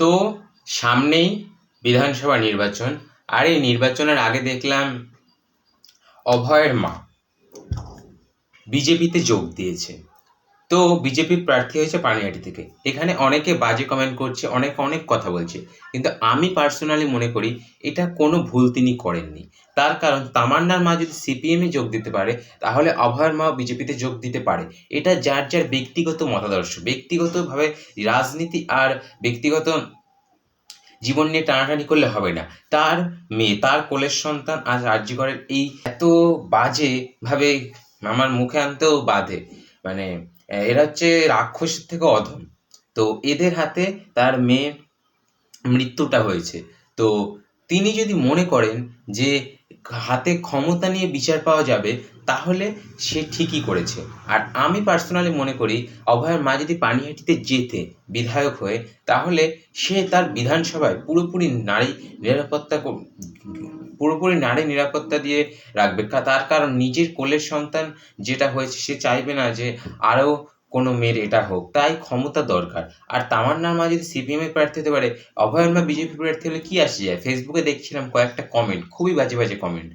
তো সামনেই বিধানসভা নির্বাচন, আর এই নির্বাচনের আগে দেখলাম অভয়ের মা বিজেপিতে যোগ দিয়েছে। তো বিজেপির প্রার্থী হয়েছে পানিহাটি থেকে। এখানে অনেকে বাজে কমেন্ট করছে, অনেক কথা বলছে, কিন্তু আমি পার্সোনালি মনে করি এটা কোনো ভুল তিনি করেননি। তার কারণ তামান্নার মা যদি সিপিএমে যোগ দিতে পারে, তাহলে অভয়ের মা বিজেপিতে যোগ দিতে পারে। এটা যার যার ব্যক্তিগত মতাদর্শ, ব্যক্তিগতভাবে রাজনীতি আর ব্যক্তিগত জীবন নিয়ে টানাটানি করলে হবে না। তার মেয়ে, তার কোলের সন্তান আজ আরজিকরের এই এত বাজেভাবে আমার মুখে আনতেও বাধে। মানে এরা হচ্ছে রাক্ষসের থেকে অধম। তো এদের হাতে তার মেয়ে মৃত্যুটা হয়েছে। তো তিনি যদি মনে করেন যে হাতে ক্ষমতা নিয়ে বিচার পাওয়া যাবে, তাহলে সে ঠিকই করেছে। আর আমি পার্সোনালি মনে করি অভয়ের মা যদি পানিহাটিতে জেতে বিধায়ক হয়ে, তাহলে সে তার বিধানসভায় পুরোপুরি নারী নিরাপত্তা দিয়ে রাখবে। তার কারণ নিজের কোলের সন্তান যেটা হয়েছে, সে চাইবে না যে আরও কোনো মেয়ের এটা হোক, তাই ক্ষমতা দরকার। আর তামান্নার মা যদি সিপিএমের প্রার্থী হতে পারে, অভয়ের মা বিজেপি প্রার্থী হলে কী আসে যায়? ফেসবুকে দেখছিলাম কয়েকটা কমেন্ট, খুবই বাজে কমেন্ট।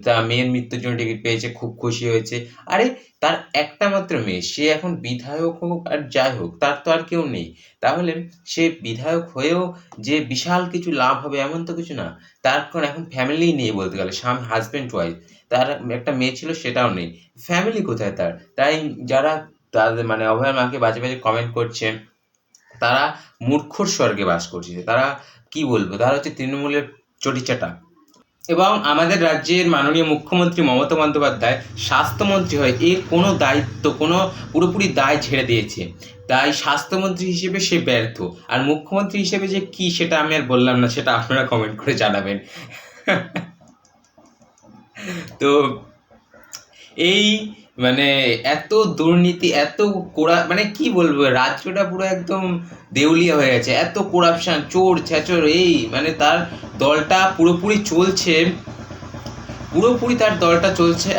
তা মেয়ের মৃত্যুর জন্য টিকিট পেয়েছে, খুব খুশি হয়েছে। আরে তার একটা মাত্র মেয়ে, সে এখন বিধায়ক হোক আর যাই হোক, তার তো আর কেউ নেই। তাহলে সে বিধায়ক হয়েও যে বিশাল কিছু লাভ হবে এমন তো কিছু না। তার এখন ফ্যামিলি নেই বলতে গেলে, হাজব্যান্ড ওয়াইফ, তার একটা মেয়ে ছিল সেটাও নেই, ফ্যামিলি কোথায় তার? তাই যারা তাদের মানে অভয়ের মাকে বাজে কমেন্ট করছে, তারা মূর্খর স্বর্গে বাস করছে। তারা কি বলবো, তারা হচ্ছে তৃণমূলের চটিচাটা। এবং আমাদের রাজ্যের মাননীয় মুখ্যমন্ত্রী মমতা বন্দ্যোপাধ্যায় স্বাস্থ্যমন্ত্রী হয়ে এর কোনো দায়িত্ব, পুরোপুরি দায় ঝেড়ে দিয়েছে। তাই স্বাস্থ্যমন্ত্রী হিসেবে সে ব্যর্থ। আর মুখ্যমন্ত্রী হিসেবে যে কি, সেটা আমি আর বললাম না, সেটা আপনারা কমেন্ট করে জানাবেন। তো এই মানে এত দুর্নীতি, এত মানে কি বলবো, রাজ্যটা পুরো একদম দেউলিয়া হয়ে গেছে। এত করাপশন, চোর ছেচর, এই মানে তার দলটা পুরোপুরি চলছে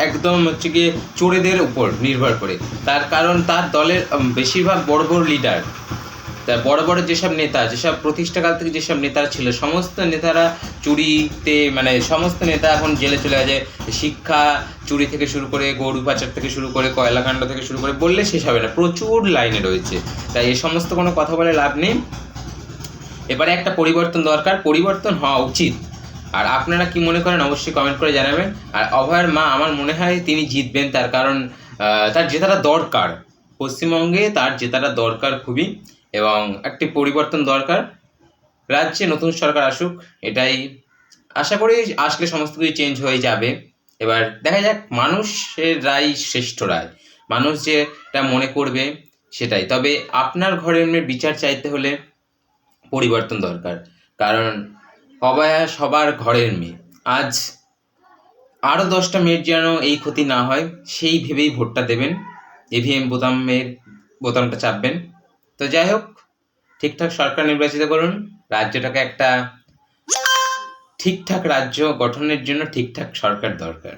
একদম হচ্ছে গিয়ে চোরেদের উপর নির্ভর করে। তার কারণ তার দলের বেশিরভাগ বড় লিডার, তার বড় যেসব নেতা, যেসব প্রতিষ্ঠাকাল থেকে যেসব নেতারা ছিল, সমস্ত নেতারা চুরিতে, মানে সমস্ত নেতা এখন জেলে চলে গেছে। শিক্ষা চুরি থেকে শুরু করে, গরু পাচার থেকে শুরু করে, কয়লাকাণ্ড থেকে শুরু করে বললে শেষ হবে না, প্রচুর লাইনে রয়েছে। তাই এই সমস্ত কোনো কথা বলে লাভ নেই। এবারে একটা পরিবর্তন দরকার, পরিবর্তন হওয়া উচিত। আর আপনারা কি মনে করেন অবশ্যই কমেন্ট করে জানাবেন। আর অভয়ের মা আমার মনে হয় তিনি জিতবেন, তার কারণ তার জেতাটা দরকার, পশ্চিমবঙ্গে তার জেতাটা দরকার খুবই, এবং একটি পরিবর্তন দরকার। রাজ্যে নতুন সরকার আসুক, এটাই আশা করি। আসলে সমস্ত কিছু চেঞ্জ হয়ে যাবে। এবার দেখা যাক, মানুষের রায় শ্রেষ্ঠ রায়, মানুষ যেটা মনে করবে সেটাই। তবে আপনার ঘরের মেয়ের বিচার চাইতে হলে পরিবর্তন দরকার, কারণ অভয়া সবার ঘরের মেয়ে। আজ আরও 10টা মেয়ের যেন এই ক্ষতি না হয়, সেই ভেবেই ভোটটা দেবেন, ইভিএম বোতামটা চাপবেন। তো যাই হোক, ঠিকঠাক সরকার নির্বাচিত করুন, রাজ্যটাকে একটা ঠিকঠাক রাজ্য গঠনের জন্য ঠিকঠাক সরকার দরকার।